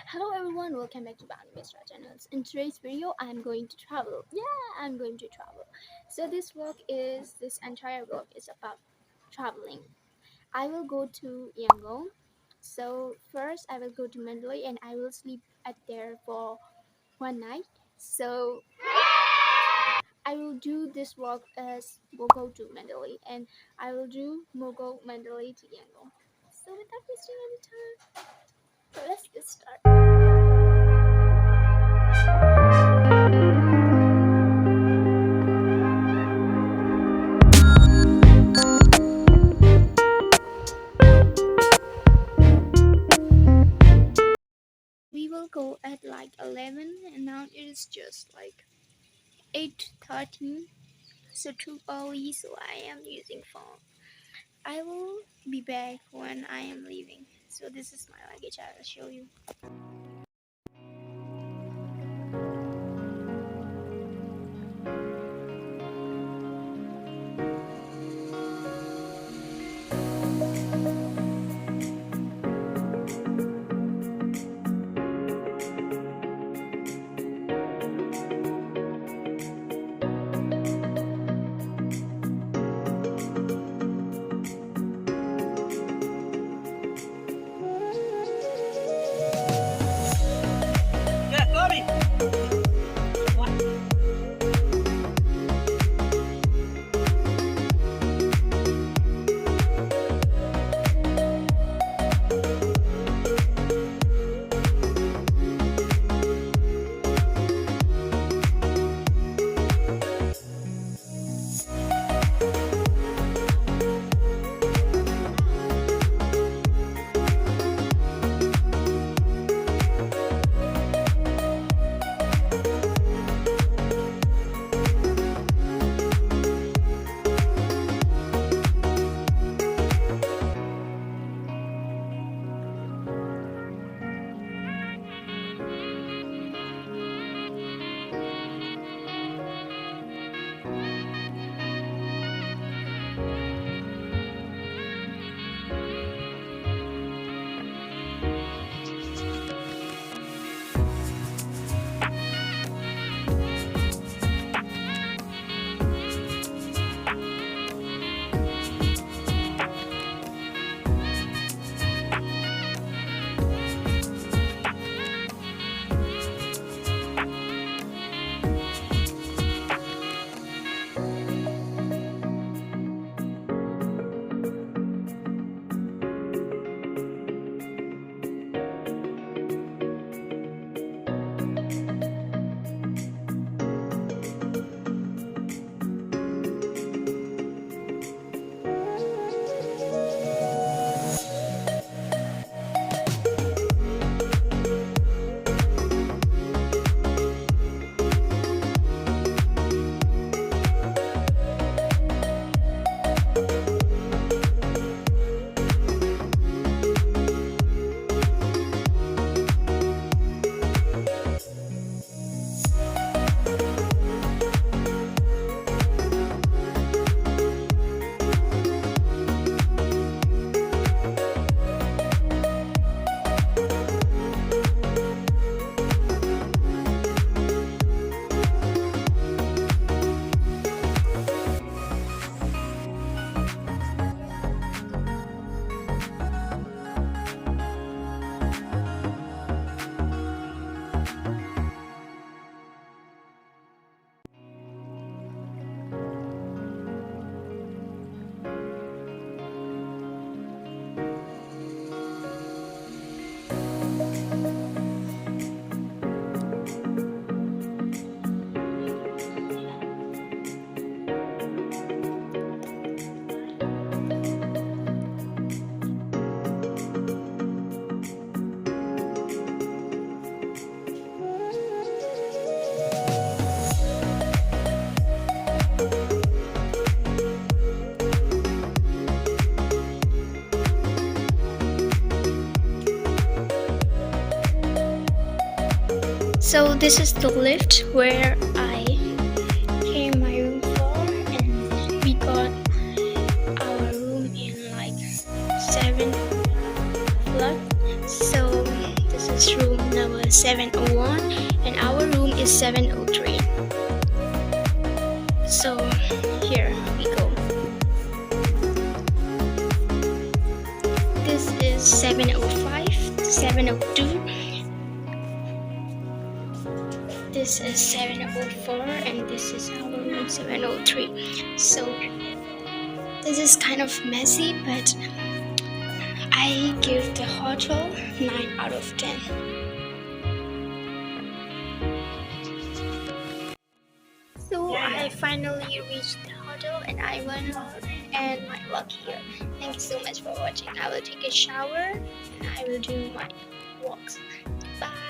Hello everyone, welcome back to Mandalay channels. In today's video, I'm going to travel. I'm going to travel. So this entire vlog is about traveling. I will go to Yangon. So first I will go to Mandalay and I will sleep at there for one night. So I will do this vlog as Mogok to Mandalay and I will do Mogok Mandalay to Yangon. So without wasting any time, let's get started. We will go at like 11 and now it is just like 8:13, so too early, so I am using phone. I will be back when I am leaving. So this is my luggage, I will show you. Yeah, sorry. So this is the lift where I came my room for, and we got our room in like 7 o'clock. So this is room number 701 and our room is 703. So here we go. This is 705, 702. This is 704 and this is our room 703. So this is kind of messy, but I give the hotel 9 out of 10. So I finally reached the hotel and I went out and my vlog here. Thank you so much for watching. I will take a shower and I will do my walks. Bye.